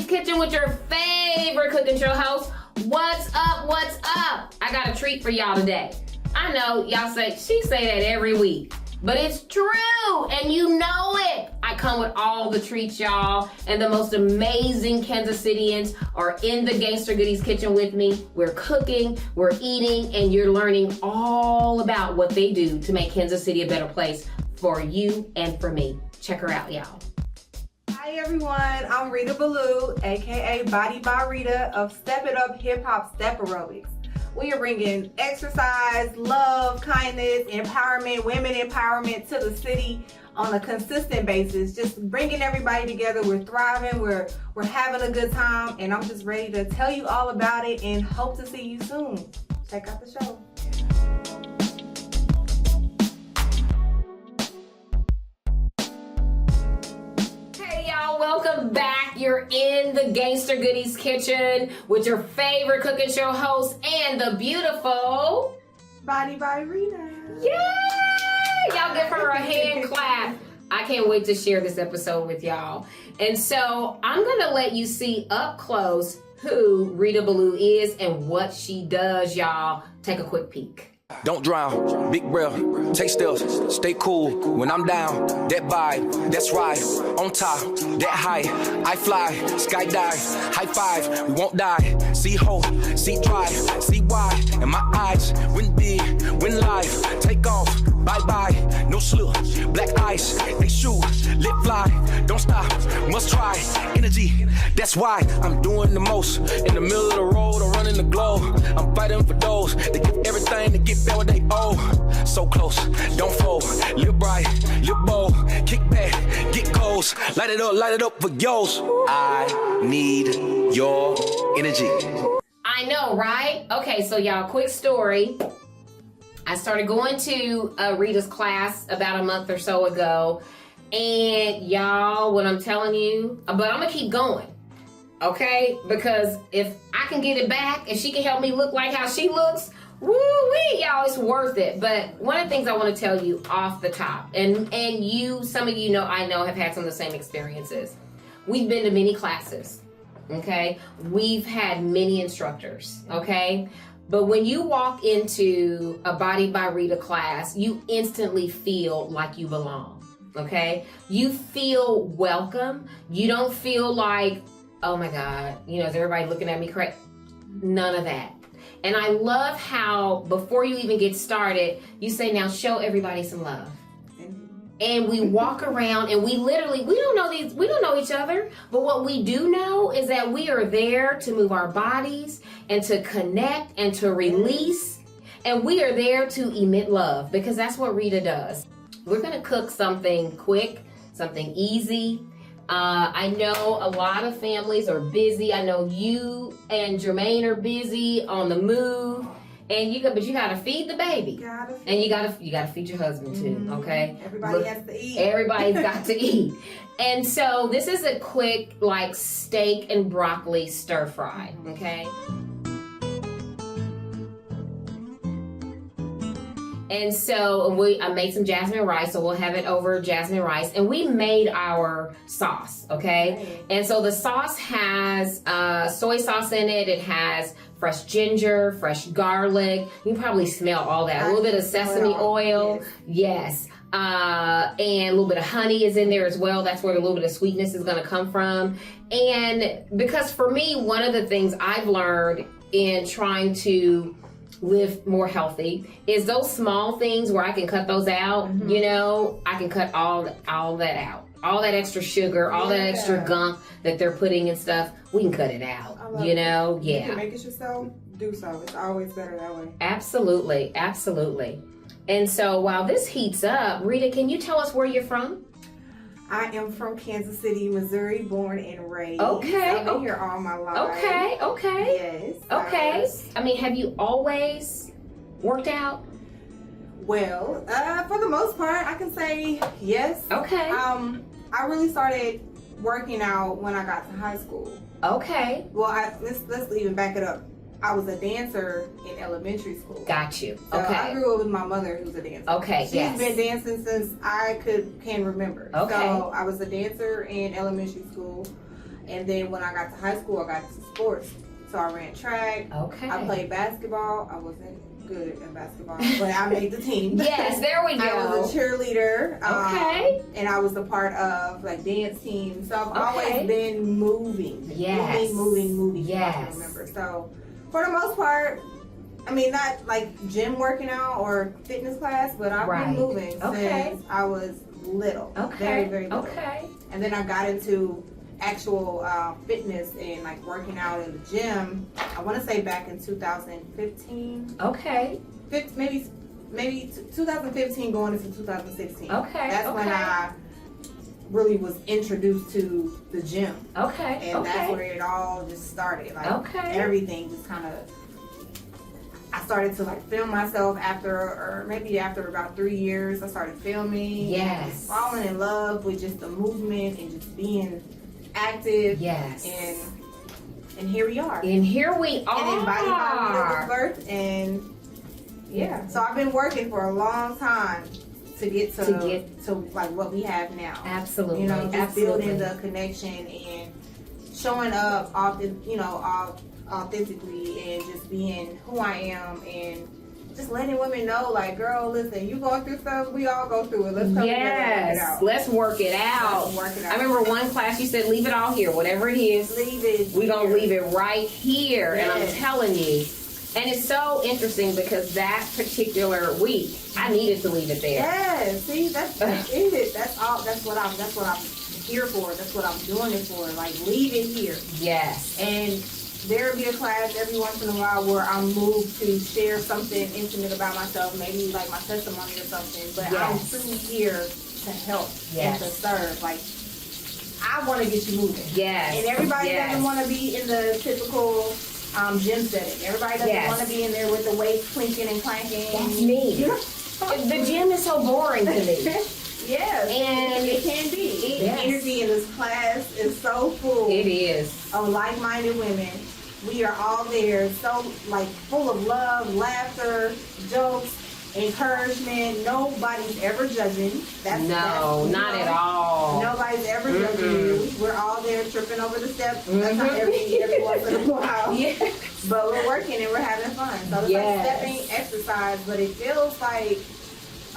Goodies Kitchen with your favorite cooking show host. What's up? What's up? I got a treat for y'all today. I know y'all she say that every week, but it's true, and you know it. I come with all the treats, y'all, and the most amazing Kansas Cityans are in the Gangster Goodies Kitchen with me. We're cooking, we're eating, and you're learning all about what they do to make Kansas City a better place for you and for me. Check her out, y'all. Hi everyone, I'm Rita Ballew, aka Bodied by Rita of Step It Up Hip Hop Step Aerobics. We are bringing exercise, love, kindness, empowerment, women empowerment to the city on a consistent basis. Just bringing everybody together. We're thriving, we're having a good time, and I'm just ready to tell you all about it and hope to see you soon. Check out the show. Welcome back. You're in the Gangster Goodies Kitchen with your favorite cooking show host and the beautiful Bodied by Rita. Yay! Y'all give her a hand clap. I can't wait to share this episode with y'all. And so I'm going to let you see up close who Rita Ballew is and what she does, y'all. Take a quick peek. Don't drown, big breath, take steps, stay cool. When I'm down, that vibe, that's right. On top, that high, I fly, skydive, high five, we won't die. See hope, see drive, see why. And my eyes, win big, win life. Take off, bye-bye, no slip. Black ice, they shoot, lit fly. Don't stop, must try. Energy, that's why I'm doing the most. In the middle of the road, I'm running the globe. I'm fighting for those that give everything to get back what they owe. So close, don't fold. Live bright, live bold. Kick back, get goals. Light it up for yours. I need your energy. I know, right? Okay, so y'all, quick story. I started going to Rita's class about a month or so ago. And y'all, what I'm telling you, but I'm gonna keep going. Okay? Because if I can get it back and she can help me look like how she looks, woo-wee, y'all, it's worth it. But one of the things I want to tell you off the top, and you, some of you know, I know, have had some of the same experiences. We've been to many classes, okay? We've had many instructors, okay? But when you walk into a Bodied by Rita class, you instantly feel like you belong, okay? You feel welcome. You don't feel like, oh my God, you know, is everybody looking at me crazy? None of that. And I love how before you even get started, you say, now show everybody some love. And we walk around and we don't know each other, but what we do know is that we are there to move our bodies and to connect and to release. And we are there to emit love because that's what Rita does. We're gonna cook something quick, something easy. I know a lot of families are busy. I know you and Jermaine are busy on the move, and but you gotta feed the baby, and you gotta feed your husband too. Okay, everybody has to eat. Everybody's got to eat, and so this is a quick like steak and broccoli stir fry. Okay. And so I made some jasmine rice, so we'll have it over jasmine rice. And we made our sauce, okay? Right. And so the sauce has soy sauce in it. It has fresh ginger, fresh garlic. You can probably smell all that. A little bit of sesame oil. Yes. And a little bit of honey is in there as well. That's where a little bit of sweetness is going to come from. And because for me, one of the things I've learned in trying to live more healthy is those small things where I can cut those out. You know, I can cut all that out, all that extra sugar, all that extra gunk that they're putting and stuff. We can cut it out, you know. You can make it yourself, do so. It's always better that way. Absolutely. And so while this heats up, Rita, can you tell us where you're from? I am from Kansas City, Missouri, born and raised. Okay. I've been here all my life. Okay. Yes. Okay. I mean, have you always worked out? Well, for the most part, I can say yes. Okay. I really started working out when I got to high school. Okay. Well, let's even back it up. I was a dancer in elementary school. Got you. So Okay. I grew up with my mother, who's a dancer. Okay. She's Yes. been dancing since I can remember. Okay. So I was a dancer in elementary school, And then when I got to high school, I got into sports. So I ran track. Okay. I played basketball. I wasn't good at basketball, but I made the team. Yes, there we go. I was a cheerleader. Okay. And I was a part of like dance team. So I've always been moving. Yes. Moving. Yes. I remember. So for the most part, I mean, not like gym working out or fitness class, but I've been moving since I was little. Okay. Very, very little. Okay. And then I got into actual fitness and like working out in the gym. I want to say back in 2015. Okay. Maybe 2015 going into 2016. Okay. That's when I really was introduced to the gym. Okay. And that's where it all just started. Like everything just kind of. I started to like film myself after about 3 years. I started filming. Yes. And just falling in love with just the movement and just being active. Yes. And here we are. And here we are. And then Body by Rita was birthed, and yeah. So I've been working for a long time to get to like what we have now. Absolutely. You know, just building the connection and showing up often, authentically and just being who I am and just letting women know, like, girl, listen, you going through stuff, we all go through it. Let's come together and work it out. Let's work it out. Let's work it out. I remember one class you said, leave it all here, whatever it is. Leave it. We're going to leave it right here. Yes. And I'm telling you, and it's so interesting because that particular week, I needed to leave it there. Yeah, see, that's it. That's what I'm here for. That's what I'm doing it for. Like, leave it here. Yes. And there'll be a class every once in a while where I'm moved to share something intimate about myself, maybe like my testimony or something, but I'm truly here to help and to serve. Like, I want to get you moving. Yes. And everybody doesn't want to be in the typical gym setting. Everybody doesn't want to be in there with the weights clinking and clanking. That's me. The gym is so boring to me. Yes, and it can be. The energy in this class is so full. It is. Of like-minded women. We are all there, so like full of love, laughter, jokes, encouragement. Nobody's ever judging. That's not at all. Nobody's ever judging you. We're all there tripping over the steps. That's not every once in a while. Yes. But we're working and we're having fun. So it's like stepping exercise, but it feels like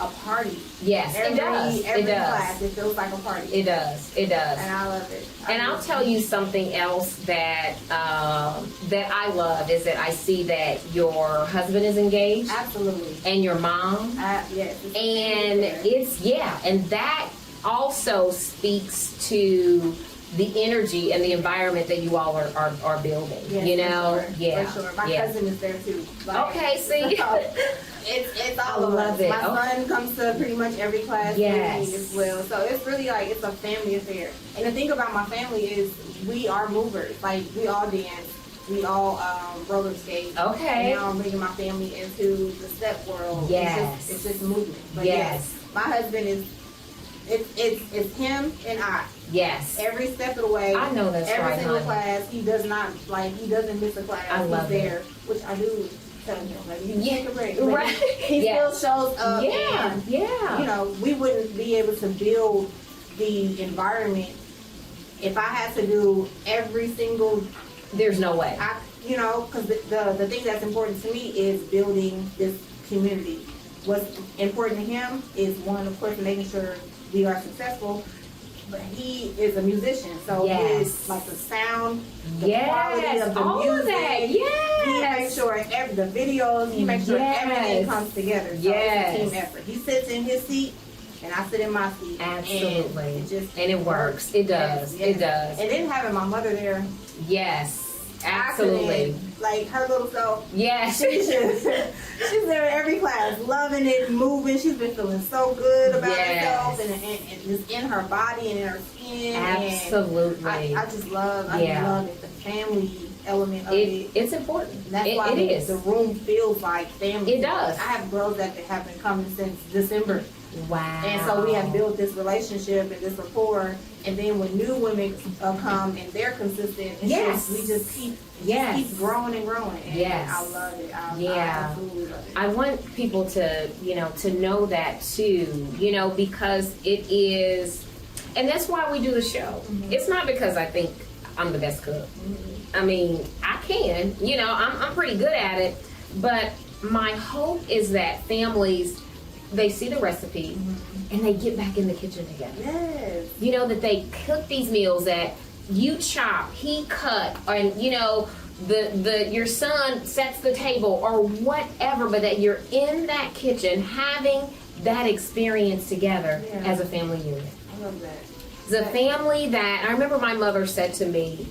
a party. Yes, it does. Every class, it feels like a party. It does. It does. And I love it. And I'll tell you something else that that I love is that I see that your husband is engaged. Absolutely. And your mom. Yes. And and that also speaks to the energy and the environment that you all are building. Yes, you know? For sure. My cousin is there too. Like, okay, see. It's all of us. My son comes to pretty much every class with me as well. So it's really like it's a family affair. And the thing about my family is we are movers. Like, we all dance. We all roller skate. Okay. And now I'm bringing my family into the step world. Yes. It's just movement. But yes, my husband is. It's him and I. Yes. Every step of the way. I know that's every right, single honey. class. He doesn't miss a class. I love He's there, it. which I do tell him, like, you take a break. Right. He still shows up. And, you know, we wouldn't be able to build the environment if I had to do every single. There's no way. Because the thing that's important to me is building this community. What's important to him is, one, of course, making sure we are successful, but he is a musician, so his, like, the sound, the quality of the all music, of that. he makes sure the videos, he makes sure everything comes together. So it's a team effort. He sits in his seat, and I sit in my seat. Absolutely. And it works. It does. It does. And then having my mother there. Yes. Absolutely. Like, her little self. Yes. She's there in every class, loving it, moving. She's been feeling so good about herself and just in her body and in her skin. Absolutely. And I just love it. The family element of it. It's important. That's why the room feels like family. It does. I have girls that have been coming since December. Wow. And so we have built this relationship and this rapport. And then when new women come and they're consistent, we just keep growing and growing. And I love it. I absolutely love it. I want people to know that too, because it is, and that's why we do the show. Mm-hmm. It's not because I think I'm the best cook. I mean, I can, you know, I'm pretty good at it, but my hope is that families, they see the recipe and they get back in the kitchen together. Yes. You know, that they cook these meals that you chop, he cut, and you know, your son sets the table or whatever, but that you're in that kitchen having that experience together as a family unit. I love that. It's a family that, I remember my mother said to me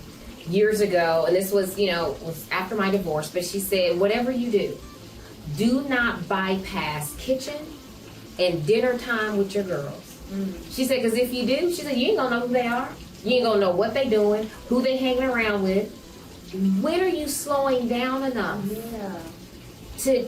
years ago, and this was, you know, was after my divorce, but she said, whatever you do not bypass kitchen and dinner time with your girls. She said, because if you do, she said, you ain't gonna know who they are. You ain't gonna know what they doing, who they hanging around with. When are you slowing down enough to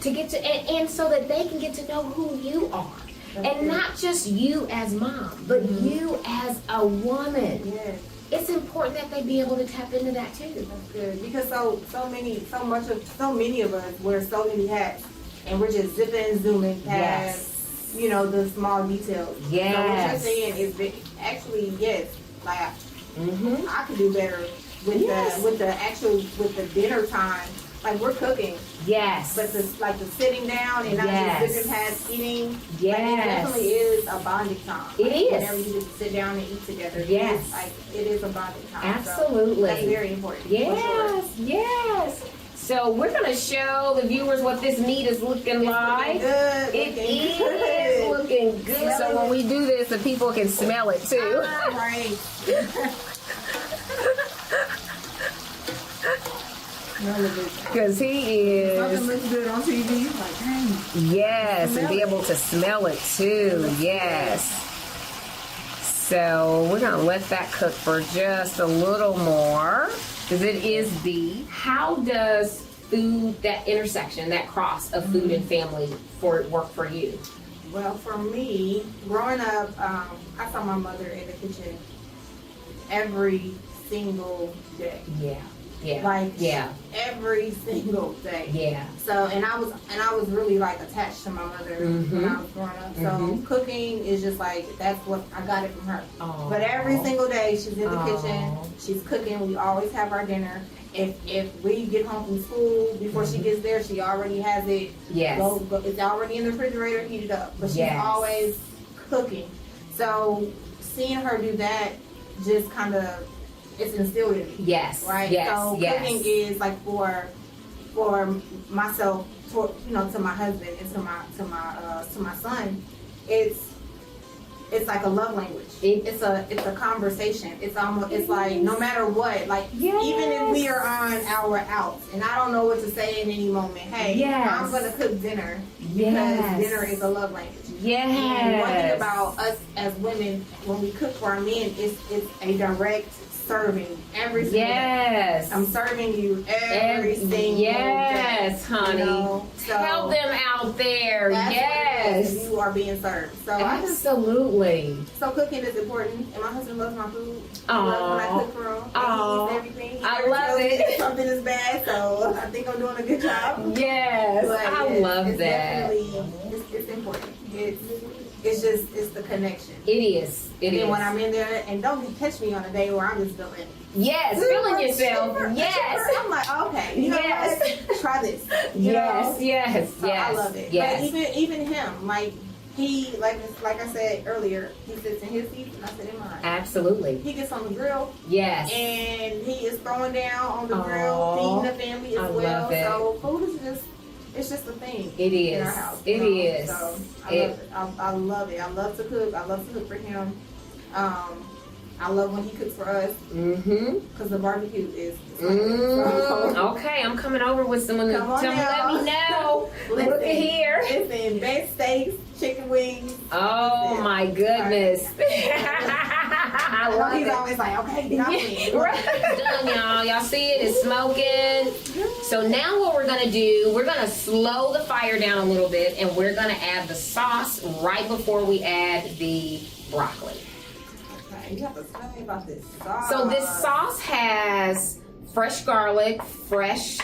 get to, and so that they can get to know who you are. And not just you as mom, but you as a woman. Yes. It's important that they be able to tap into that too. That's good, because so many of us wear so many hats, and we're just zipping and zooming past, you know, the small details. Yes. So what you're saying is that actually, yes, like I could do better with the dinner time. Like, we're cooking. Yes. But the sitting down and not just zipping past eating. Yes. Like, it definitely is a bonding time. It is. Whenever you just sit down and eat together. Yes. It is a bonding time. Absolutely. So that's very important. Yes. For sure. Yes. So we're going to show the viewers what this meat is looking like. It is looking good. So when we do this, the people can smell it too. Right. Because he is. Something looks good on TV. Like, dang. Yes, and be able to smell it too. Yes. So we're going to let that cook for just a little more, because it is beef. How does food, that intersection, that cross of food and family, work for you? Well, for me, growing up, I saw my mother in the kitchen every single day. Yeah. Yeah. Like, yeah. Every single day. Yeah. So, and I was really like attached to my mother when I was growing up. So cooking is just like, that's what I got it from her. Aww. But every single day she's in the kitchen, she's cooking. We always have our dinner. If we get home from school, before she gets there, she already has it. Yes. It's already in the refrigerator, heated up. But she's always cooking. So seeing her do that just kind of, it's instilled in me. Yes. Right? Yes. So cooking is like for myself, to my husband and to my son, it's like a love language. It's a conversation. It's like no matter what, like even if we are on our outs and I don't know what to say in any moment, hey, I'm gonna cook dinner because dinner is a love language. Yes. And one thing about us as women, when we cook for our men, it's a direct serving every single day. I'm serving you every single day. Yes, honey. You know? So tell them out there. Yes. You are being served. So absolutely. So cooking is important, and my husband loves my food. He Aww. loves when I cook for him. Aww. He eats everything. He I love it. Something is bad, so I think I'm doing a good job. Yes. But I love that. It's important. It's the connection. It is. And when I'm in there, and don't catch me on a day where I'm just feeling. Yes, feeling yourself. Yes. I'm like, okay, you know what? Try this. Yes. So I love it. Yes. But even him, like he, like I said earlier, he sits in his seat and I sit in mine. Absolutely. He gets on the grill. Yes. And he is throwing down on the grill, feeding the family as well. Love it. So food is it's just a thing. It is. In our house. It is. So I love it. I love to cook. I love to cook for him. I love when he cooks for us. Because the barbecue is. Okay, I'm coming over with someone. Let me know. Look at here. Listen, best steaks, chicken wings. Oh my goodness. I love He's it. always like, okay, get out It's done, y'all. Y'all see it? It's smoking. So now what we're gonna do, we're gonna slow the fire down a little bit, and we're gonna add the sauce right before we add the broccoli. Okay, you have to tell me about this sauce. So this sauce has fresh garlic, fresh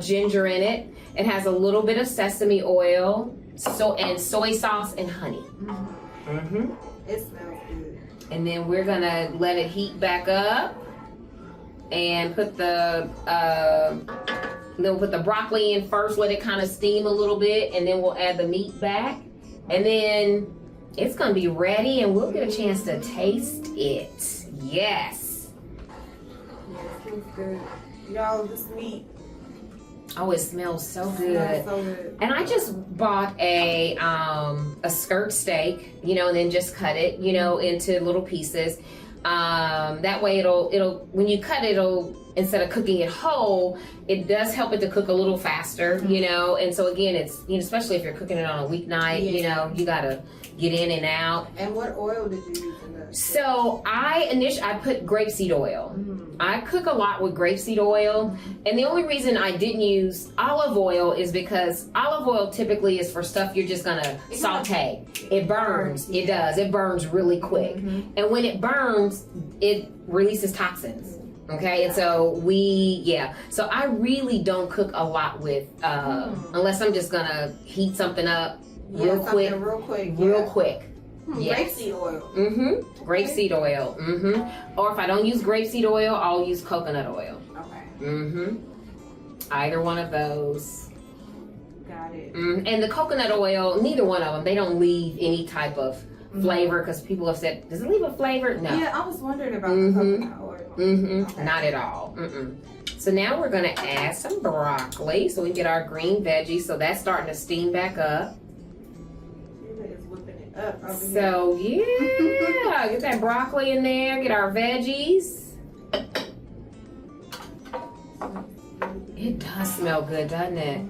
ginger in it. It has a little bit of sesame oil, and soy sauce and honey. It smells good. And then we're gonna let it heat back up. and put the then we'll put the broccoli in first, let it kind of steam a little bit, and then we'll add the meat back, and then it's gonna be ready, and we'll get a chance to taste it. Yes. It's good. Y'all, this meat. Oh, it smells so good. It smells so good. And I just bought a skirt steak, you know, and then just cut it, you know, into little pieces. That way it'll when you cut it, it'll, instead of cooking it whole, it does help it to cook a little faster, you know. And so again, it's, you know, especially if you're cooking it on a weeknight, you know, you gotta get in and out. And what oil did you use in this? So I put grape seed oil. I cook a lot with grape seed oil, and the only reason I didn't use olive oil is because olive oil typically is for stuff you're just gonna saute. It burns. It does. It burns really quick, and when it burns, it releases toxins. Okay, and so so I really don't cook a lot with unless I'm just gonna heat something up real quick. Yes. Grape seed oil. Grape seed oil. Or if I don't use grape seed oil, I'll use coconut oil. Okay. Either one of those. Got it. And the coconut oil, neither one of them, they don't leave any type of flavor, because people have said, does it leave a flavor? No. Yeah, I was wondering about the coconut oil. Okay. Not at all. So now we're gonna add some broccoli so we can get our green veggies. So that's starting to steam back up. Up over So yeah, get that broccoli in there, get our veggies. It does smell good, doesn't it?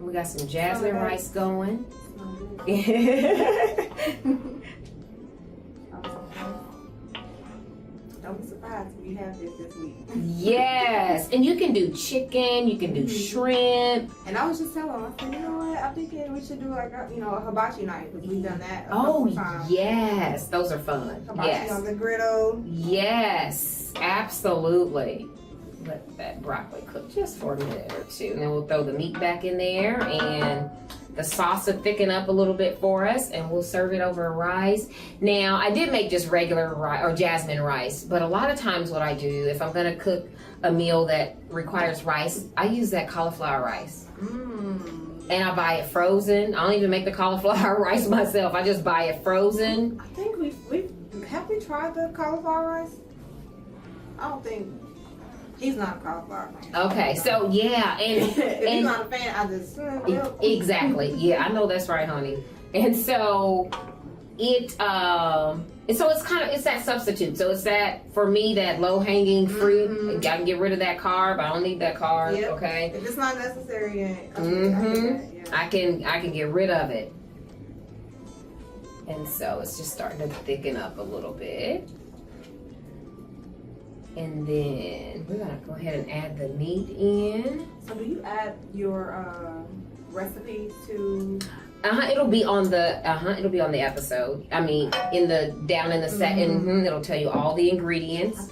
We got some jasmine rice going. Don't be surprised if you have this week. Yes, and you can do chicken, you can do shrimp. And I was just telling him, I said, you know what, I'm thinking we should do like a, a hibachi night, because we've done that a couple times. Yes, those are fun. Hibachi on the griddle. Yes, absolutely. Let that broccoli cook just for a minute or two, and then we'll throw the meat back in there, and the sauce will thicken up a little bit for us, and we'll serve it over rice. Now, I did make just regular rice or jasmine rice, but a lot of times what I do, if I'm gonna cook a meal that requires rice, I use that cauliflower rice. And I buy it frozen. I don't even make the cauliflower rice myself. I just buy it frozen. I think have we tried the cauliflower rice? I don't think. He's not a cauliflower fan. Okay, so yeah, and if he's not a fan, I just exactly. Yeah, I know that's right, honey. And so it's that substitute. So it's that, for me, that low hanging fruit. I can get rid of that carb. I don't need that carb. Yep. Okay. If it's not necessary, I can get rid of it. And so it's just starting to thicken up a little bit. And then we're gonna go ahead and add the meat in. So do you add your recipe to? It'll be on the episode. I mean, down in the set, it'll tell you all the ingredients.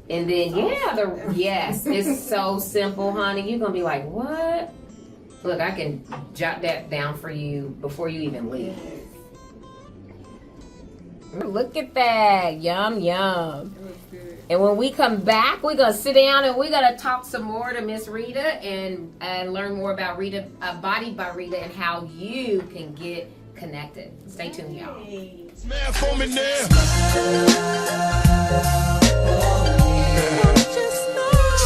And then it's so simple, honey. You're gonna be like, what? Look, I can jot that down for you before you even leave. Look at that, yum yum. And when we come back, we're gonna sit down and we're gonna talk some more to Miss Rita and learn more about Bodied by Rita and how you can get connected. Stay tuned, y'all. Smell for me now.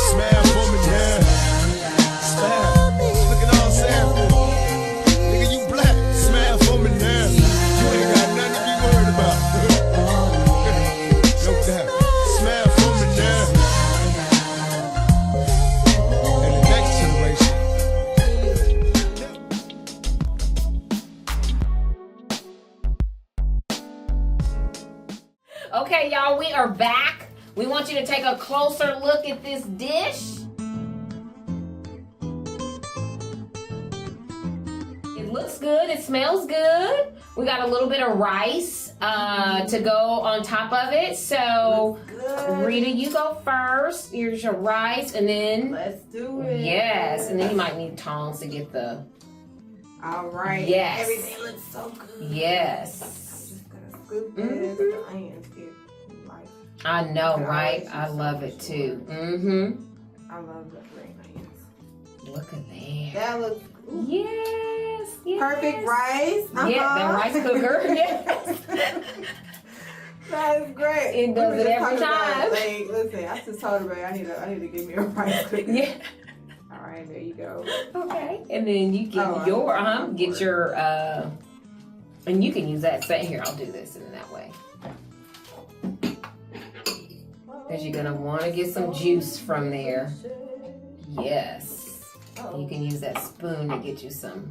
Smell for me now. Smell. Look at all samples. Nigga, you black. Smell for me now. You ain't got nothing to be worried about. No doubt. Smell for me now. And the next generation. Okay, y'all, we are back. We want you to take a closer look at this dish. It looks good. It smells good. We got a little bit of rice to go on top of it. So, Rita, you go first. Here's your rice, and then Let's do it. yes, and then you might need tongs to get the All right. Yes. Everything looks so good. yes. I'm just gonna scoop this. The onions get life. I know, It right? always I is so love much it too. more. Mm-hmm. I love the green onions. Look at that. That looks Yes. perfect rice. Yeah, that rice cooker. Yes. That is great. It does We it were just every talking about, time. like, listen, I just told her, I need to give me a rice cooker. Yeah. All right, there you go. Okay. And then you get Oh, your I'm get for your and you can use that same here. I'll do this in that way. Because you're gonna want to get some juice from there. Yes. You can use that spoon to get you some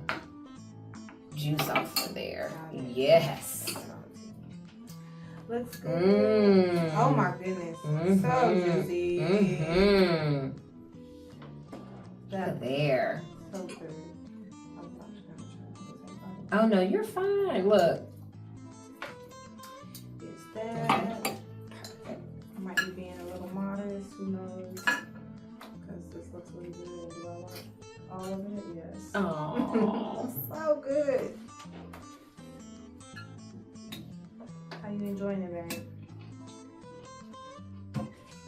juice off of there. Yes. Looks good. Mmm. Oh my goodness. So juicy. Mm-hmm. Look That's at there. so good. I'm not just gonna try Oh no, you're fine. Look. It's that. I might be being a little modest. Who knows? Because this looks really good. Do I want all of it? Yes. Oh. So good. How you enjoying it, babe?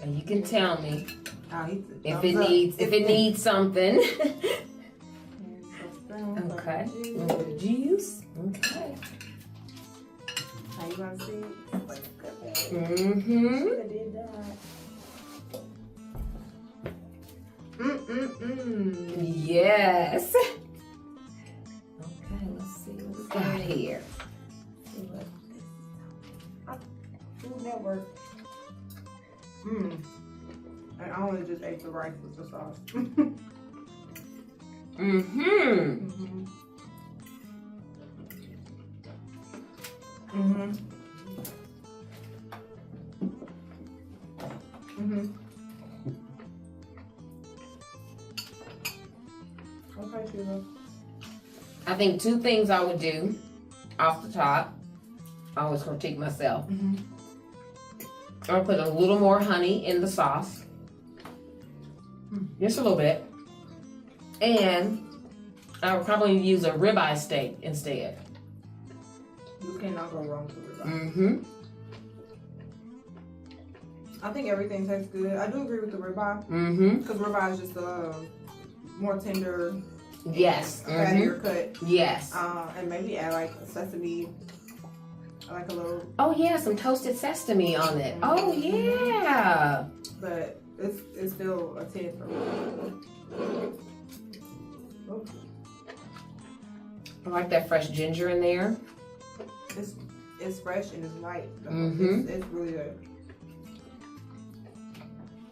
And you can tell me Oh, if it needs something. Okay. A little bit of juice. Okay. How you gonna see? Mm-hmm. Shoulda did that. Yes. Okay, let's see what we got here. Food Network. And I only just ate the rice with the sauce. Okay, Sheila. I think two things I would do off the top. I always critique myself. I'll put a little more honey in the sauce. Just a little bit. And I would probably use a ribeye steak instead. You cannot go wrong with ribeye. Mm-hmm. I think everything tastes good. I do agree with the ribeye. Mm-hmm. Because ribeye is just more tender, Yes. fattier cut. Yes. And maybe add like sesame, like a little, Oh yeah, some toasted sesame on it. Oh yeah. but it's still a 10 for me. Oh, I like that fresh ginger in there. it's fresh and it's light. So Mhm. It's really good.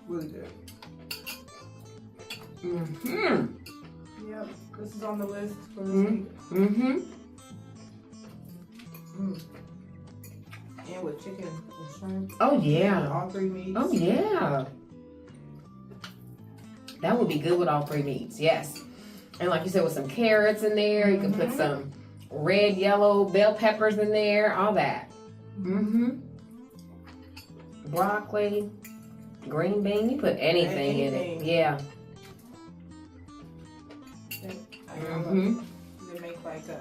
Really good. Mm-hmm. Yep, this is on the list for this week. Mm-hmm. And with chicken and shrimp. Oh yeah. All three meats. Oh yeah. That would be good with all three meats, yes. And like you said, with some carrots in there, you can put some red, yellow bell peppers in there, all that. Mm-hmm. Broccoli, green bean, you put anything in it. Yeah. Mm-hmm. They make like a,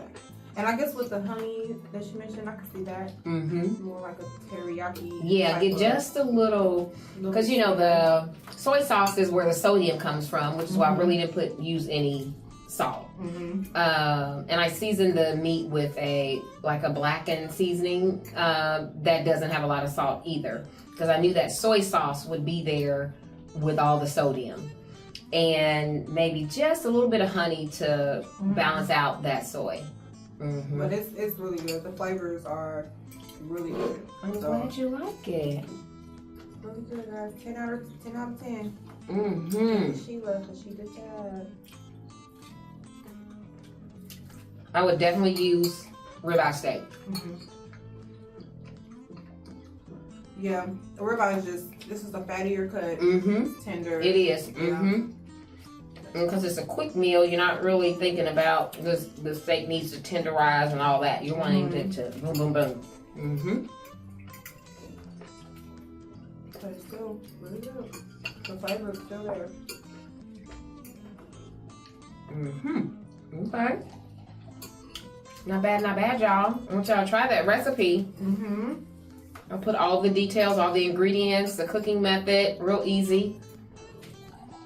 and I guess with the honey that you mentioned, I could see that. Mm-hmm. More like a teriyaki. Yeah, type get of- just a little, because you know the soy sauce is where the sodium comes from, which is why I really didn't use any salt. Mm-hmm. And I seasoned the meat with a blackened seasoning that doesn't have a lot of salt either, because I knew that soy sauce would be there with all the sodium, and maybe just a little bit of honey to balance out that soy. Mm-hmm. But it's really good. The flavors are really good. I'm glad you like it. Really good, guys. 10 out of 10. Mm-hmm. Sheila, because she did that. I would definitely use ribeye steak. Yeah, the ribeye is this is a fattier cut. Mm-hmm. It's tender. It is. Yeah. Mm-hmm. Because it's a quick meal, you're not really thinking about the steak needs to tenderize and all that. You're wanting it to boom, boom, boom. Mm-hmm. But it's still really good. The flavor is still there. Mm-hmm. Okay. Not bad, y'all. I want y'all to try that recipe. I'll put all the details, all the ingredients, the cooking method, real easy.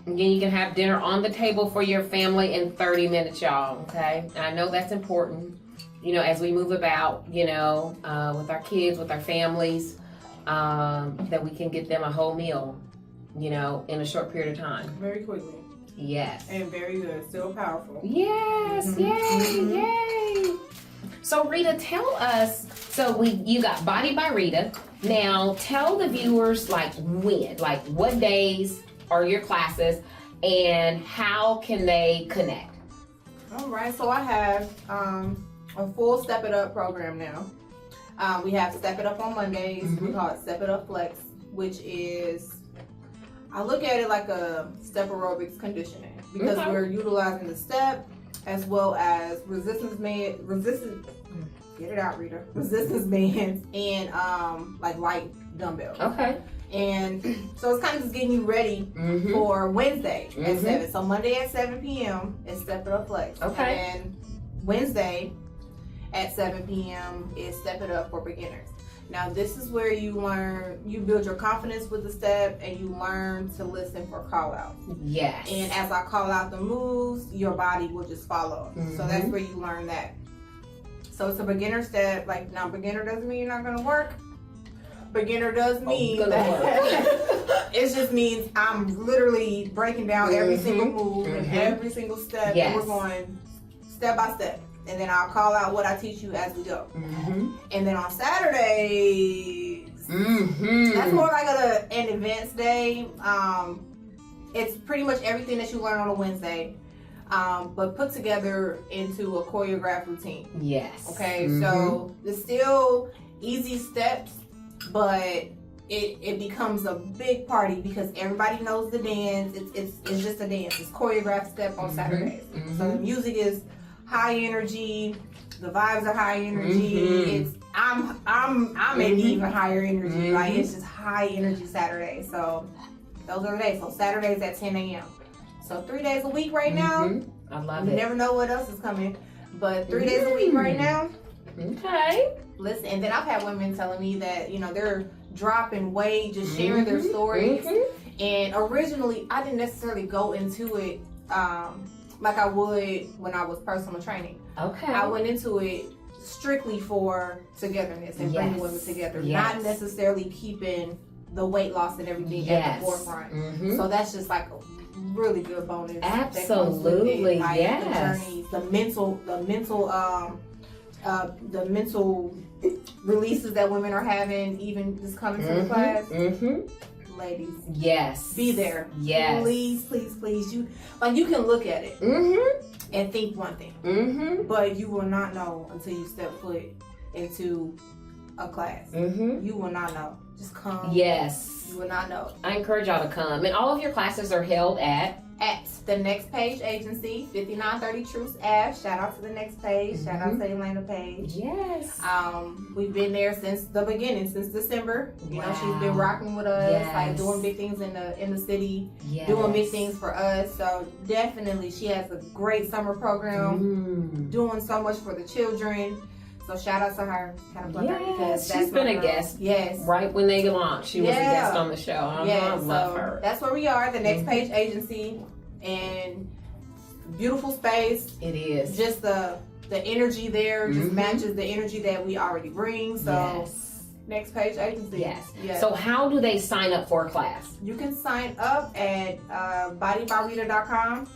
And then you can have dinner on the table for your family in 30 minutes, y'all, okay? And I know that's important, as we move about, with our kids, with our families, that we can get them a whole meal, in a short period of time. Very quickly. Yes. And very good. Still powerful. Yes. Yay. So Rita, tell us, you got Bodied by Rita. Now tell the viewers what days are your classes and how can they connect? All right, so I have a full Step It Up program now. We have Step It Up on Mondays. We call it Step It Up Flex, which is, I look at it like a step aerobics conditioning because we're utilizing the step as well as resistance bands and like light dumbbells. Okay. And so it's kind of just getting you ready for Wednesday at 7. So Monday at 7 p.m. is Step It Up Flex. Okay. And then Wednesday at 7 p.m. is Step It Up for beginners. Now this is where you build your confidence with the step and you learn to listen for call outs. Yes. And as I call out the moves, your body will just follow. So that's where you learn that. So it's a beginner step. Now beginner doesn't mean you're not gonna work. Beginner does mean that it just means I'm literally breaking down every single move and every single step. Yes. And we're going step by step. And then I'll call out what I teach you as we go. And then on Saturdays, that's more like an advanced day. It's pretty much everything that you learn on a Wednesday, but put together into a choreographed routine. Yes. Okay, so it's still easy steps, but it becomes a big party because everybody knows the dance. It's just a dance. It's choreographed step on Saturdays. So the music is high energy, the vibes are high energy. It's I'm in even higher energy. Like it's just high energy Saturday. So those are the days. So Saturdays at 10 a.m. So 3 days a week right now. I love it. You never know what else is coming, but 3 days a week right now. Okay. Listen, and then I've had women telling me that they're dropping weight, just sharing their stories. And originally, I didn't necessarily go into it like I would when I was personal training. Okay. I went into it strictly for togetherness and bringing women together, not necessarily keeping the weight loss and everything at the forefront. So that's just like a really good bonus. Absolutely, that comes with it. Like the mental releases that women are having, even just coming to the class. Ladies, yes, be there. Yes, please. You can look at it and think one thing, but you will not know until you step foot into a class. You will not know. Just come. Yes, you will not know. I encourage y'all to come, and all of your classes are held at the Next Page Agency, 5930 Truce Ave. Shout out to the Next Page. Shout out to Elena Page. Yes. We've been there since the beginning, since December. You know, she's been rocking with us, like doing big things in the city, doing big things for us. So definitely, she has a great summer program, doing so much for the children. So shout out to her. Kind of plug her because she's been a guest. Yes. Right when they launched, she was a guest on the show. I love her. That's where we are, the Next Page Agency, and beautiful space. It is. Just the energy there just matches the energy that we already bring. So Next Page Agency. Yes. So how do they sign up for a class? You can sign up at bodieedbyrita.com,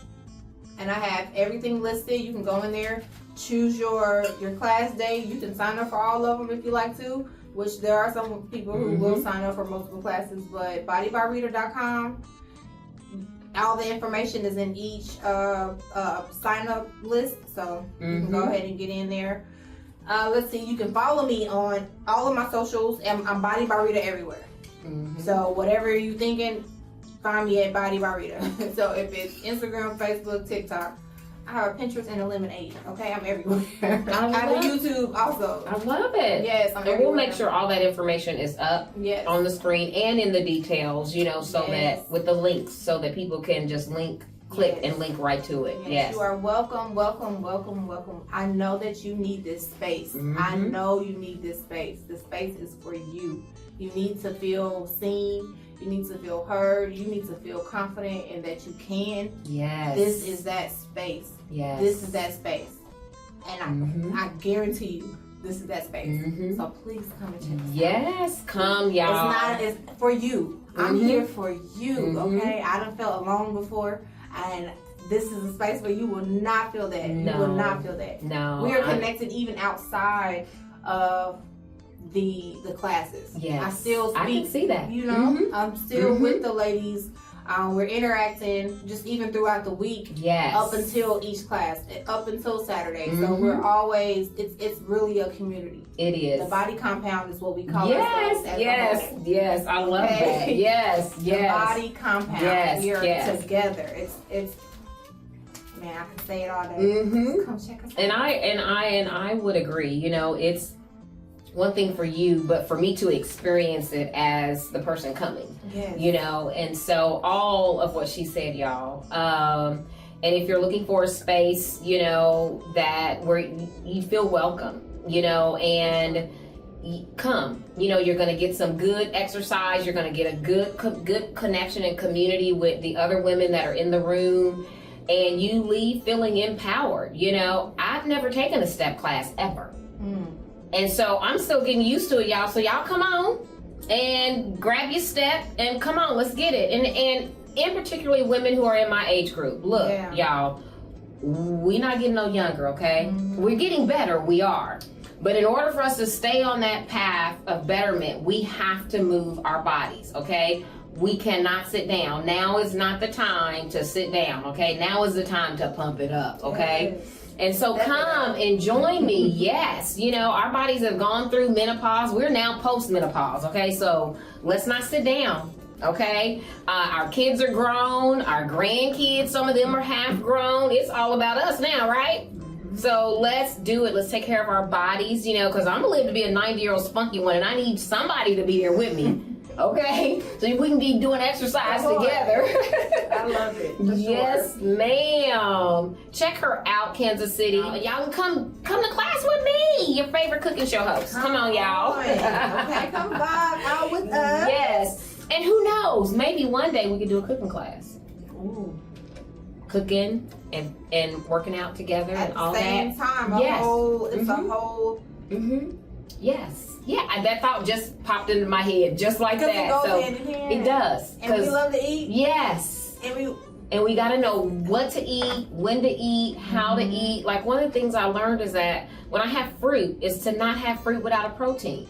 and I have everything listed. You can go in there. Choose your class day. You can sign up for all of them if you like to, which there are some people who will sign up for multiple classes, but bodieedbyrita.com, all the information is in each sign up list, so you can go ahead and get in there. Let's see, you can follow me on all of my socials, and I'm Bodied by Rita everywhere. So whatever you're thinking, find me at Bodied by Rita. So if it's Instagram, Facebook, TikTok, I have a Pinterest and a Lemonade. Okay, I'm everywhere. I have a YouTube also. I love it. Yes, I'm everywhere. We'll make sure all that information is up on the screen and in the details, so that with the links, so that people can just click and link right to it. Yes. You are welcome, welcome, welcome, welcome. I know that you need this space. I know you need this space. The space is for you. You need to feel seen. You need to feel heard. You need to feel confident in that you can. Yes. This is that space. Yes. This is that space. And I guarantee you, this is that space. So please come and check us out. Yes, come, y'all. It's for you. I'm here for you, okay? I done felt alone before, and this is a space where you will not feel that. No. You will not feel that. No. We are connected even outside of the classes. Yes. I still speak. I can see that. You know, I'm still with the ladies. We're interacting just even throughout the week. Yes. Up until each class, up until Saturday. So we're always, it's really a community. It is. The body compound is what we call Yes, ourselves. yes. I love that. Yes, The yes. body compound. Yes, We are yes. together. It's man, I can say it all day. Come check us out. And I would agree. You know, it's one thing for you, but for me to experience it as the person coming. Yes. You know, and so all of what she said, y'all. And if you're looking for a space, you know, that where you feel welcome, you know, and come, you know, you're going to get some good exercise. You're going to get a good connection and community with the other women that are in the room, and you leave feeling empowered. You know, I've never taken a step class ever. And so I'm still getting used to it, y'all. So y'all come on and grab your step and come on, let's get it. And in particularly women who are in my age group. Look, y'all, we not getting no younger, okay? We're getting better, we are. But in order for us to stay on that path of betterment, we have to move our bodies, okay? We cannot sit down. Now is not the time to sit down, okay? Now is the time to pump it up, okay? Yes. And so come and join me. Yes, you know, our bodies have gone through menopause. We're now post-menopause, okay? So let's not sit down, okay? Our kids are grown. Our grandkids, some of them are half grown. It's all about us now, right? So let's do it. Let's take care of our bodies, you know, because I'm going to live to be a 90-year-old spunky one, and I need somebody to be there with me. Okay, so we can be doing exercise together. I love it. Yes, ma'am. Check her out, Kansas City. Y'all can come to class with me, your favorite cooking show host. Come on, y'all. Okay, come vibe out with us. Yes, and who knows? Maybe one day we could do a cooking class. Ooh. Cooking and working out together At and all the same that. time, Yes. It's a whole. Yes. Yeah, that thought just popped into my head just like that. It goes So hand in hand. it does. And we love to eat. Yes. And we got to know what to eat, when to eat, how to eat. Like one of the things I learned is that when I have fruit, is to not have fruit without a protein.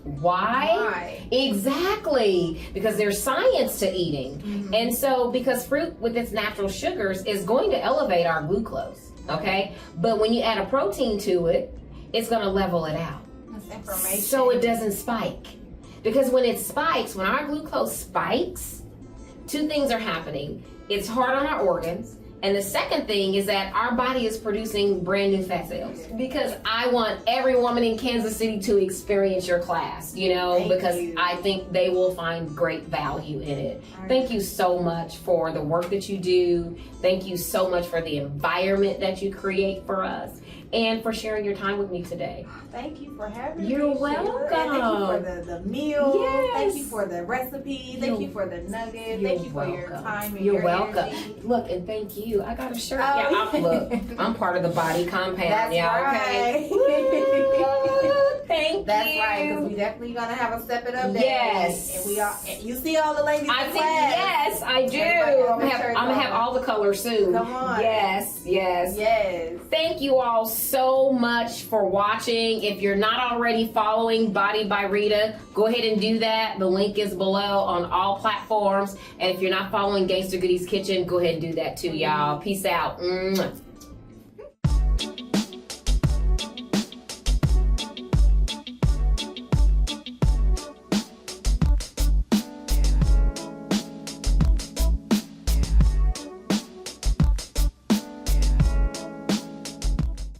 Why? Exactly. Because there's science to eating. And so because fruit with its natural sugars is going to elevate our glucose. Okay? But when you add a protein to it, it's going to level it out. Information. So it doesn't spike. Because when it spikes, when our glucose spikes, two things are happening. It's hard on our organs. And the second thing is that our body is producing brand new fat cells. Because I want every woman in Kansas City to experience your class, you know, because I think they will find great value in it. Thank you so much for the work that you do. Thank you so much for the environment that you create for us. And for sharing your time with me today. Thank you for having me. You're welcome. Thank you for the meal. Yes. Thank you for the recipe. Thank you for the nuggets. Thank you for your time and You're your welcome. energy. Look, and thank you. I got a shirt. Oh. Yeah, look, I'm part of the body compound. That's Okay. Thank That's you. right, because we definitely gonna have a step it up day. Yes. And we all, you see all the ladies I in think class. yes, I do. Everybody I'm gonna have all the colors soon. Come on. Yes. Yes. Thank you all so much for watching. If you're not already following Bodied by Rita, go ahead and do that. The link is below on all platforms. And if you're not following Gangsta Goodies Kitchen, go ahead and do that too, y'all. Peace out. Mwah.